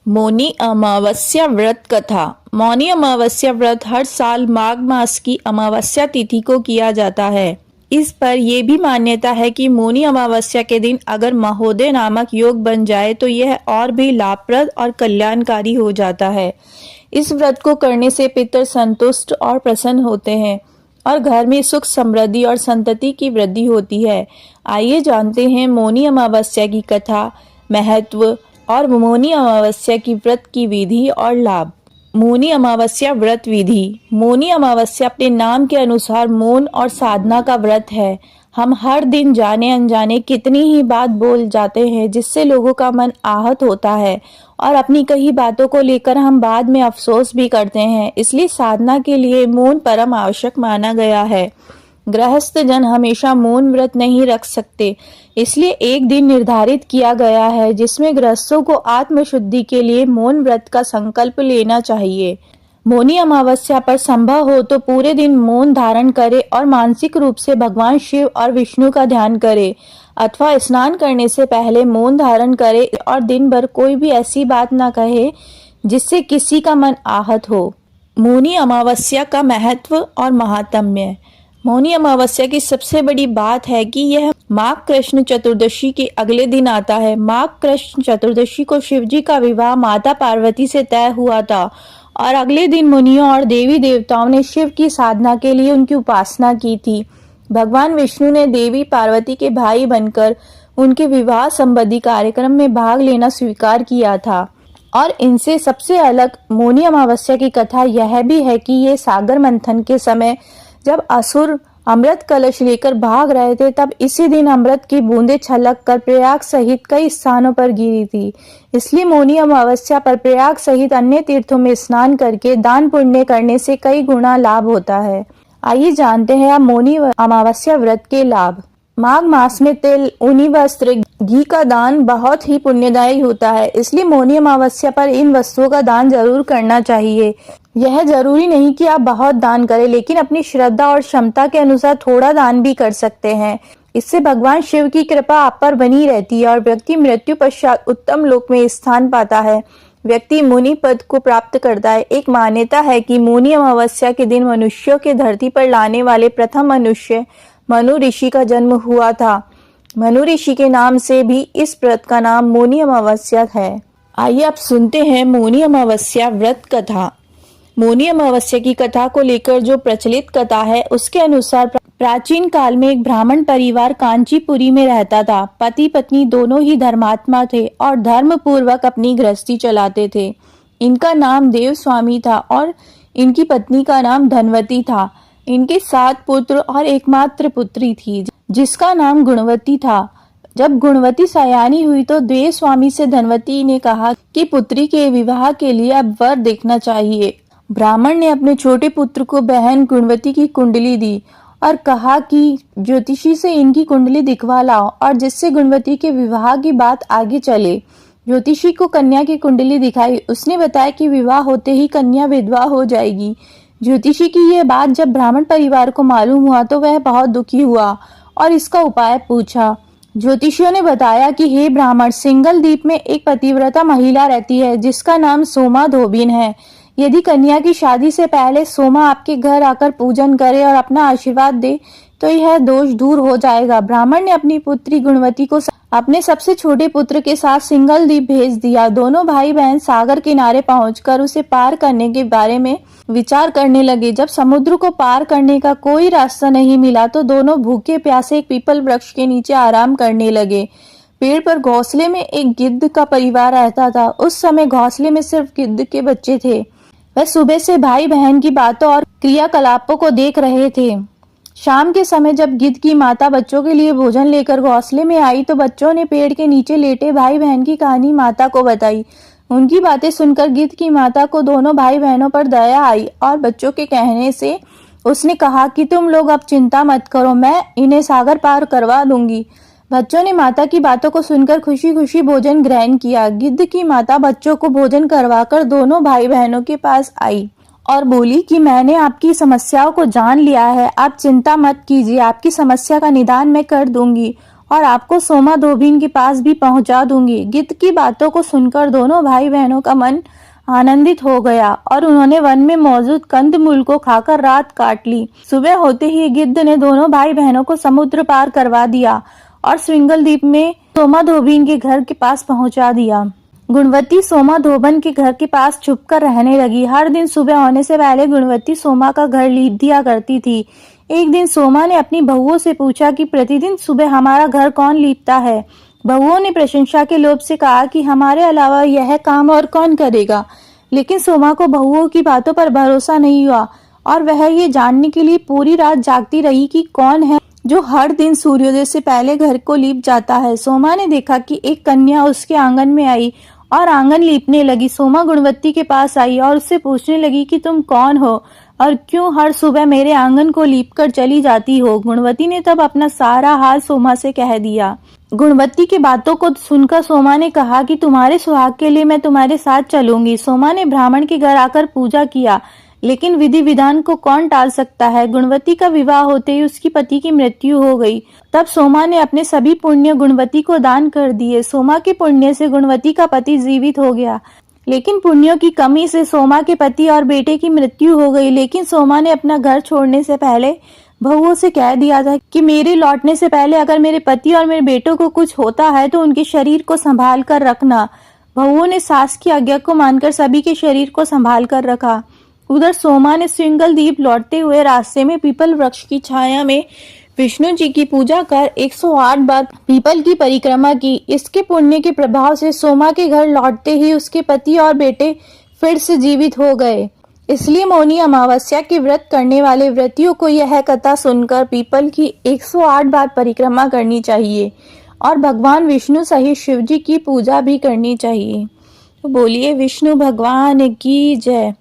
मौनी अमावस्या व्रत कथा। मौनी अमावस्या व्रत हर साल माघ मास की अमावस्या तिथि को किया जाता है। इस पर यह भी मान्यता है कि मौनी अमावस्या के दिन अगर महोदय नामक योग बन जाए तो यह और भी लाभप्रद और कल्याणकारी हो जाता है। इस व्रत को करने से पितर संतुष्ट और प्रसन्न होते हैं और घर में सुख समृद्धि और संतति की वृद्धि होती है। आइए जानते हैं मौनी अमावस्या की कथा, महत्व और मौनी अमावस्या की व्रत की विधि और लाभ। मौनी अमावस्या व्रत विधि। मौनी अमावस्या अपने नाम के अनुसार मौन और साधना का व्रत है। हम हर दिन जाने अनजाने कितनी ही बात बोल जाते हैं जिससे लोगों का मन आहत होता है और अपनी कही बातों को लेकर हम बाद में अफसोस भी करते हैं। इसलिए साधना के लिए मौन परम आवश्यक माना गया है। गृहस्थ जन हमेशा मौन व्रत नहीं रख सकते, इसलिए एक दिन निर्धारित किया गया है जिसमें गृहस्थों को आत्मशुद्धि के लिए मौन व्रत का संकल्प लेना चाहिए। मौनी अमावस्या पर संभव हो तो पूरे दिन मौन धारण करे और मानसिक रूप से भगवान शिव और विष्णु का ध्यान करे, अथवा स्नान करने से पहले मौन धारण करे और दिन भर कोई भी ऐसी बात न कहे जिससे किसी का मन आहत हो। मौनी अमावस्या का महत्व और महात्म्य। मौनी अमावस्या की सबसे बड़ी बात है कि यह माघ कृष्ण चतुर्दशी के अगले दिन आता है। माघ कृष्ण चतुर्दशी को शिवजी का विवाह माता पार्वती से तय हुआ था और अगले दिन मुनियों और देवी देवताओं ने शिव की साधना के लिए उनकी उपासना की थी। भगवान विष्णु ने देवी पार्वती के भाई बनकर उनके विवाह संबंधी कार्यक्रम में भाग लेना स्वीकार किया था। और इनसे सबसे अलग मौनी अमावस्या की कथा यह भी है कि ये सागर मंथन के समय जब असुर अमृत कलश लेकर भाग रहे थे तब इसी दिन अमृत की बूंदें छलक कर प्रयाग सहित कई स्थानों पर गिरी थी। इसलिए मौनी अमावस्या पर प्रयाग सहित अन्य तीर्थों में स्नान करके दान पुण्य करने से कई गुना लाभ होता है। आइए जानते हैं अब मौनी अमावस्या व्रत के लाभ। माघ मास में तिल, ऊनी वस्त्र, घी का दान बहुत ही पुण्यदायी होता है, इसलिए मौनी अमावस्या पर इन वस्तुओं का दान जरूर करना चाहिए। यह जरूरी नहीं कि आप बहुत दान करें, लेकिन अपनी श्रद्धा और क्षमता के अनुसार थोड़ा दान भी कर सकते हैं। इससे भगवान शिव की कृपा आप पर बनी रहती है और व्यक्ति मृत्यु पश्चात उत्तम लोक में स्थान पाता है। व्यक्ति मुनि पद को प्राप्त करता है। एक मान्यता है कि मौनी अमावस्या के दिन मनुष्यों के धरती पर लाने वाले प्रथम मनुष्य मनु ऋषि का जन्म हुआ था। मनु ऋषि के नाम से भी इस व्रत का नाम मौनी अमावस्या है। आइए अब सुनते हैं मौनी अमावस्या व्रत कथा। मौनी अमावस्या की कथा को लेकर जो प्रचलित कथा है उसके अनुसार प्राचीन काल में एक ब्राह्मण परिवार कांचीपुरी में रहता था। पति पत्नी दोनों ही धर्मात्मा थे और धर्म पूर्वक अपनी गृहस्थी चलाते थे। इनका नाम देवस्वामी था और इनकी पत्नी का नाम धनवती था। इनके 7 पुत्र और एकमात्र पुत्री थी जिसका नाम गुणवती था। जब गुणवती सयानी हुई तो देवस्वामी से धनवती ने कहा कि पुत्री के विवाह के लिए अब वर देखना चाहिए। ब्राह्मण ने अपने छोटे पुत्र को बहन गुणवती की कुंडली दी और कहा कि ज्योतिषी से इनकी कुंडली दिखवा लाओ और जिससे गुणवती के विवाह की बात आगे चले। ज्योतिषी को कन्या की कुंडली दिखाई। उसने बताया कि विवाह होते ही कन्या विधवा हो जाएगी। ज्योतिषी की यह बात जब ब्राह्मण परिवार को मालूम हुआ तो वह बहुत दुखी हुआ और इसका उपाय पूछा। ज्योतिषियों ने बताया कि हे ब्राह्मण, सिंगल द्वीप में एक पतिव्रता महिला रहती है जिसका नाम सोमा धोबिन है। यदि कन्या की शादी से पहले सोमा आपके घर आकर पूजन करे और अपना आशीर्वाद दे तो यह दोष दूर हो जाएगा। ब्राह्मण ने अपनी पुत्री गुणवती को अपने सबसे छोटे पुत्र के साथ सिंगल द्वीप भेज दिया। दोनों भाई बहन सागर किनारे पहुंचकर उसे पार करने के बारे में विचार करने लगे। जब समुद्र को पार करने का कोई रास्ता नहीं मिला तो दोनों भूखे प्यासे एक पीपल वृक्ष के नीचे आराम करने लगे। पेड़ पर घोंसले में एक गिद्ध का परिवार रहता था। उस समय घोंसले में सिर्फ गिद्ध के बच्चे थे। वह सुबह से भाई बहन की बातों और क्रियाकलापों को देख रहे थे। शाम के समय जब गिद्ध की माता बच्चों के लिए भोजन लेकर घोंसले में आई तो बच्चों ने पेड़ के नीचे लेटे भाई बहन की कहानी माता को बताई। उनकी बातें सुनकर गिद्ध की माता को दोनों भाई बहनों पर दया आई और बच्चों के कहने से उसने कहा कि तुम लोग अब चिंता मत करो, मैं इन्हें सागर पार करवा दूंगी। बच्चों ने माता की बातों को सुनकर खुशी खुशी भोजन ग्रहण किया। गिद्ध की माता बच्चों को भोजन करवाकर दोनों भाई बहनों के पास आई और बोली कि मैंने आपकी समस्याओं को जान लिया है, आप चिंता मत कीजिए, आपकी समस्या का निदान मैं कर दूंगी। और आपको सोमा धोबिन के पास भी पहुंचा दूंगी। गिद्ध की बातों को सुनकर दोनों भाई बहनों का मन आनंदित हो गया और उन्होंने वन में मौजूद कंदमूल को खाकर रात काट ली। सुबह होते ही गिद्ध ने दोनों भाई बहनों को समुद्र पार करवा दिया और स्विंगल द्वीप में सोमा धोबिन के घर के पास पहुंचा दिया। गुणवती सोमा धोबन के घर के पास छुपकर रहने लगी। हर दिन सुबह होने से पहले गुणवती सोमा का घर लीप दिया करती थी। एक दिन सोमा ने अपनी बहुओं से पूछा कि प्रतिदिन सुबह हमारा घर कौन लीपता है। बहुओं ने प्रशंसा के लोभ से कहा कि हमारे अलावा यह काम और कौन करेगा। लेकिन सोमा को बहुओं की बातों पर भरोसा नहीं हुआ और वह ये जानने के लिए पूरी रात जागती रही कि कौन है जो हर दिन सूर्योदय से पहले घर को लीप जाता है। सोमा ने देखा कि एक कन्या उसके आंगन में आई और आंगन लीपने लगी। सोमा गुणवती के पास आई और उससे पूछने लगी कि तुम कौन हो और क्यों हर सुबह मेरे आंगन को लीप कर चली जाती हो। गुणवती ने तब अपना सारा हाल सोमा से कह दिया। गुणवती की बातों को सुनकर सोमा ने कहा कि तुम्हारे सुहाग के लिए मैं तुम्हारे साथ चलूंगी। सोमा ने ब्राह्मण के घर आकर पूजा किया, लेकिन विधि विधान को कौन टाल सकता है। गुणवती का विवाह होते ही उसकी पति की मृत्यु हो गई। तब सोमा ने अपने सभी पुण्य गुणवती को दान कर दिए। सोमा के पुण्य से गुणवती का पति जीवित हो गया, लेकिन पुण्यों की कमी से सोमा के पति और बेटे की मृत्यु हो गई। लेकिन सोमा ने अपना घर छोड़ने से पहले बहुओं से कह दिया था कि मेरे लौटने से पहले अगर मेरे पति और मेरे बेटों को कुछ होता है तो उनके शरीर को संभाल कर रखना। बहुओं ने सास की आज्ञा को मानकर सभी के शरीर को संभाल कर रखा। उधर सोमा ने स्विंगल द्वीप लौटते हुए रास्ते में पीपल वृक्ष की छाया में विष्णु जी की पूजा कर 108 बार पीपल की परिक्रमा की। इसके पुण्य के प्रभाव से सोमा के घर लौटते ही उसके पति और बेटे फिर से जीवित हो गए। इसलिए मौनी अमावस्या के व्रत करने वाले व्रतियों को यह कथा सुनकर पीपल की 108 बार परिक्रमा करनी चाहिए और भगवान विष्णु सहित शिव जी की पूजा भी करनी चाहिए। तो बोलिए विष्णु भगवान की जय।